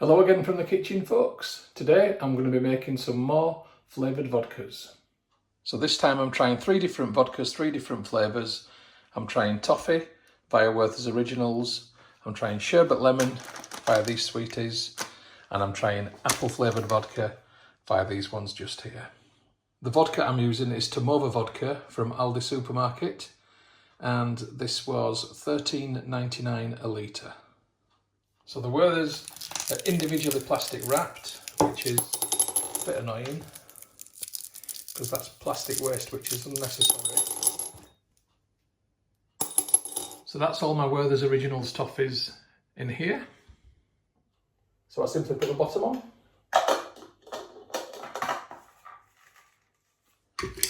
Hello again from the kitchen, folks. Today I'm going to be making some more flavoured vodkas. So this time I'm trying 3 different vodkas, 3 different flavours. I'm trying Toffee via Werther's Originals, I'm trying Sherbet Lemon via these sweeties, and I'm trying Apple Flavoured Vodka via these ones just here. The vodka I'm using is Tamova Vodka from Aldi supermarket, and this was £13.99 a litre. So the Werthers are individually plastic wrapped, which is a bit annoying because that's plastic waste, which is unnecessary. So that's all my Werther's Originals toffees in here. So I simply put the bottom on.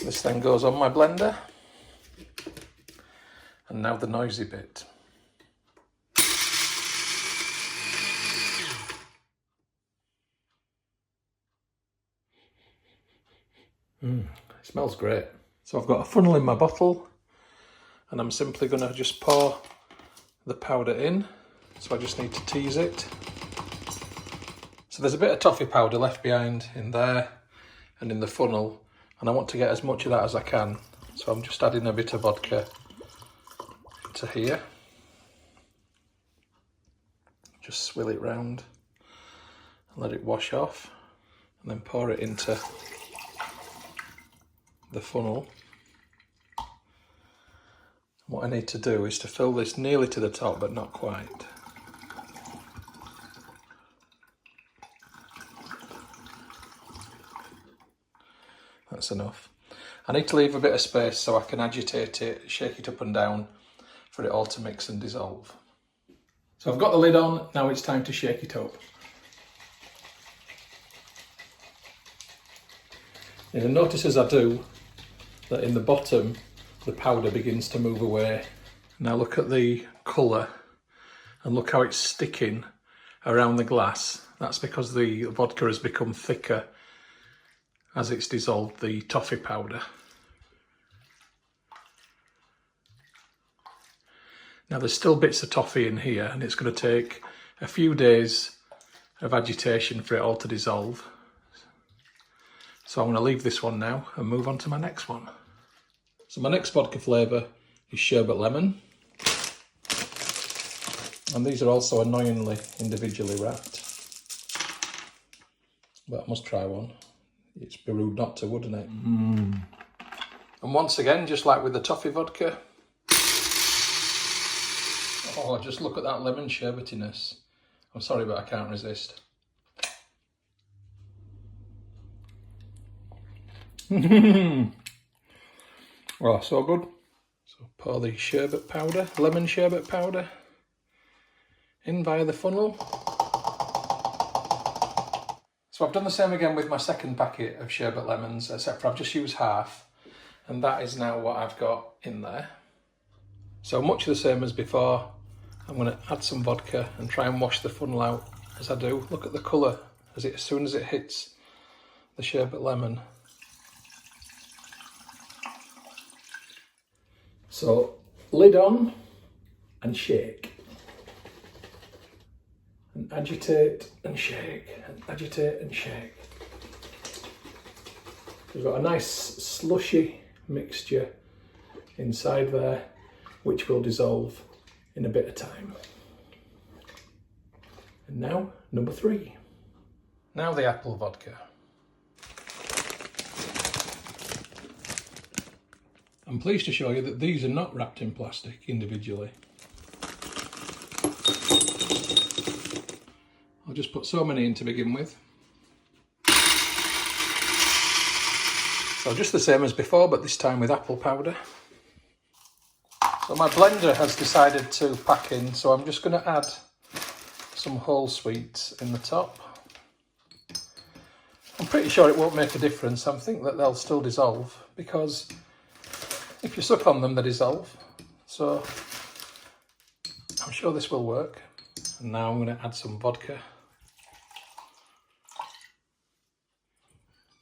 This then goes on my blender. And now the noisy bit. It smells great. So I've got a funnel in my bottle and I'm simply going to just pour the powder in. So I just need to tease it. So there's a bit of toffee powder left behind in there and in the funnel, and I want to get as much of that as I can. So I'm just adding a bit of vodka into here. Just swill it round and let it wash off, and then pour it into the funnel. What I need to do is to fill this nearly to the top, but not quite. That's enough. I need to leave a bit of space so I can agitate it, shake it up and down for it all to mix and dissolve. So I've got the lid on, now it's time to shake it up. You'll notice as I do that in the bottom the powder begins to move away. Now look at the colour and look how it's sticking around the glass. That's because the vodka has become thicker as it's dissolved the toffee powder. Now there's still bits of toffee in here, and it's going to take a few days of agitation for it all to dissolve. So I'm going to leave this one now and move on to my next one. So my next vodka flavour is Sherbet Lemon. And these are also annoyingly individually wrapped. But I must try one. It's be rude not to, wouldn't it? And once again, just like with the Toffee Vodka, oh, just look at that lemon sherbetiness. I'm sorry, but I can't resist. Oh, so good. So pour the sherbet powder, lemon sherbet powder, in via the funnel. So I've done the same again with my second packet of sherbet lemons, except for I've just used half, and that is now what I've got in there. So much the same as before. I'm going to add some vodka and try and wash the funnel out as I do. Look at the colour as soon as it hits the sherbet lemon. So lid on and shake. And agitate and shake, and agitate and shake. We've got a nice slushy mixture inside there, which will dissolve in a bit of time. And now, number 3. Now the apple vodka. I'm pleased to show you that these are not wrapped in plastic individually. I'll just put so many in to begin with. So just the same as before, but this time with apple powder. So my blender has decided to pack in, so I'm just going to add some whole sweets in the top. I'm pretty sure it won't make a difference. I think that they'll still dissolve, because if you suck on them, they dissolve. So I'm sure this will work. And now I'm going to add some vodka.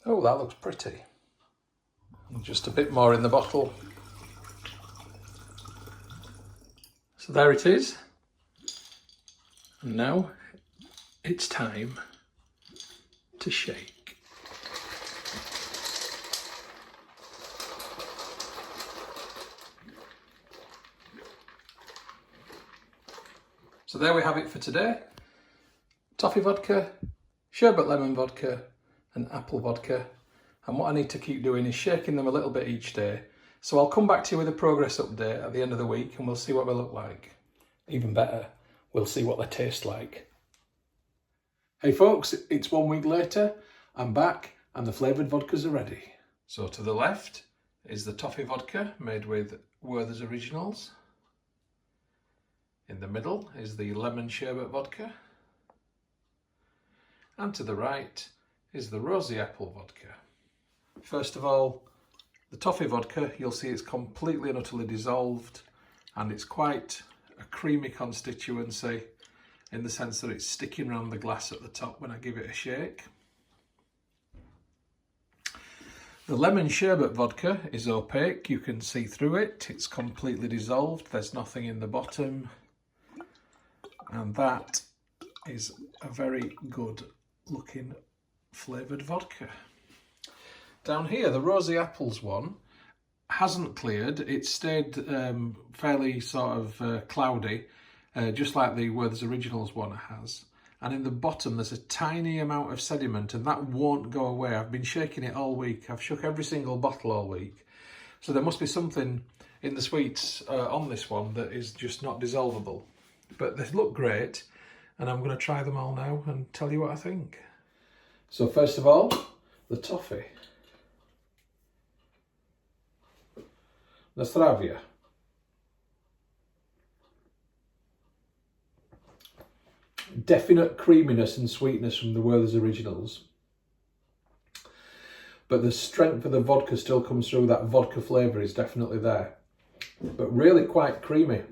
Oh, that looks pretty. And just a bit more in the bottle. So there it is. And now it's time to shake. So there we have it for today. Toffee vodka, Sherbet Lemon vodka and apple vodka. And what I need to keep doing is shaking them a little bit each day. So I'll come back to you with a progress update at the end of the week and we'll see what they look like. Even better, we'll see what they taste like. Hey folks, it's 1 week later. I'm back and the flavoured vodkas are ready. So to the left is the Toffee Vodka made with Werther's Originals. In the middle is the Lemon Sherbet Vodka. And to the right is the Rosey Apple Vodka. First of all, the Toffee Vodka, you'll see it's completely and utterly dissolved and it's quite a creamy constituency in the sense that it's sticking around the glass at the top when I give it a shake. The Lemon Sherbet Vodka is opaque, you can see through it, it's completely dissolved, there's nothing in the bottom, and that is a very good looking flavoured vodka. Down here, the Rosey Apples one hasn't cleared, it's stayed fairly sort of cloudy, just like the Werther's Originals one has. And in the bottom there's a tiny amount of sediment and that won't go away. I've been shaking it all week, I've shook every single bottle all week. So there must be something in the sweets on this one that is just not dissolvable. But they look great and I'm going to try them all now and tell you what I think. So first of all, the toffee. Na zdrowie. Definite creaminess and sweetness from the Werther's Originals. But the strength of the vodka still comes through, that vodka flavour is definitely there. But really quite creamy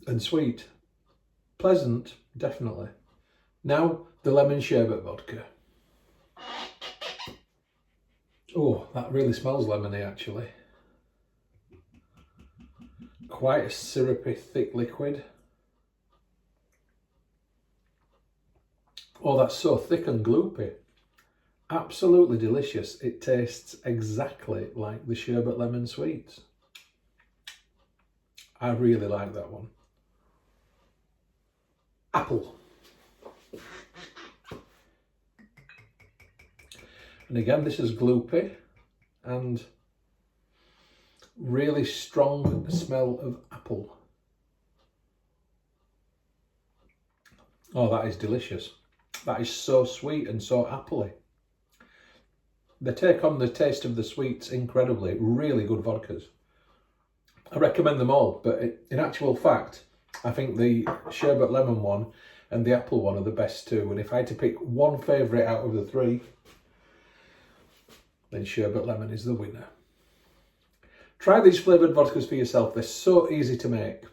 and sweet. Pleasant, definitely. Now, the Lemon Sherbet Vodka. Oh, that really smells lemony actually. Quite a syrupy, thick liquid. Oh, that's so thick and gloopy. Absolutely delicious. It tastes exactly like the Sherbet Lemon sweets. I really like that one. Apple. And again, this is gloopy and really strong smell of apple. Oh, that is delicious. That is so sweet and so appley. They take on the taste of the sweets incredibly. Really good vodkas. I recommend them all, but in actual fact, I think the Sherbet Lemon one and the apple one are the best too. And if I had to pick one favourite out of the three, then Sherbet Lemon is the winner. Try these flavoured vodkas for yourself. They're so easy to make.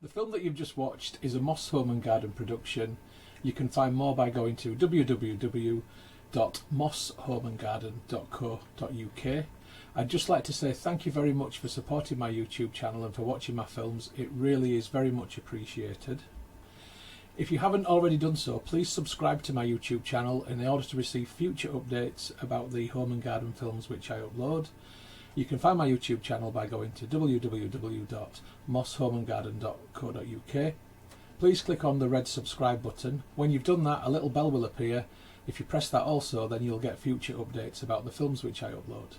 The film that you've just watched is a Moss Home and Garden production. You can find more by going to www.mosshomeandgarden.co.uk. I'd just like to say thank you very much for supporting my YouTube channel and for watching my films. It really is very much appreciated. If you haven't already done so, please subscribe to my YouTube channel in order to receive future updates about the home and garden films which I upload. You can find my YouTube channel by going to www.mosshomeandgarden.co.uk. Please click on the red subscribe button. When you've done that, a little bell will appear. If you press that also, then you'll get future updates about the films which I upload.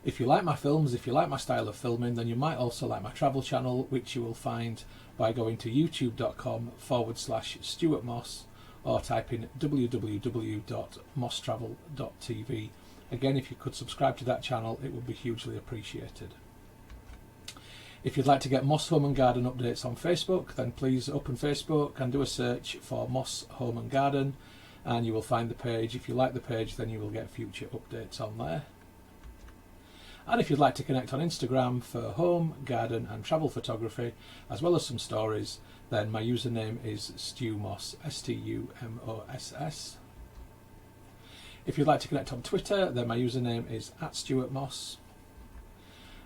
If you like my films, if you like my style of filming, then you might also like my travel channel, which you will find by going to youtube.com/Stuart Moss or type in www.mosstravel.tv. Again, if you could subscribe to that channel, it would be hugely appreciated. If you'd like to get Moss Home and Garden updates on Facebook, then please open Facebook and do a search for Moss Home and Garden and you will find the page. If you like the page, then you will get future updates on there. And if you'd like to connect on Instagram for home, garden and travel photography, as well as some stories, then my username is StuMoss, STUMOSS. If you'd like to connect on Twitter, then my username is @StuartMoss.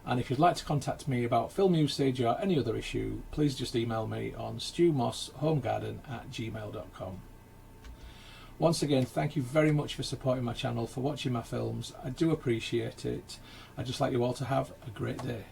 And if you'd like to contact me about film usage or any other issue, please just email me on stewmosshomegarden@gmail.com. Once again, thank you very much for supporting my channel, for watching my films. I do appreciate it. I'd just like you all to have a great day.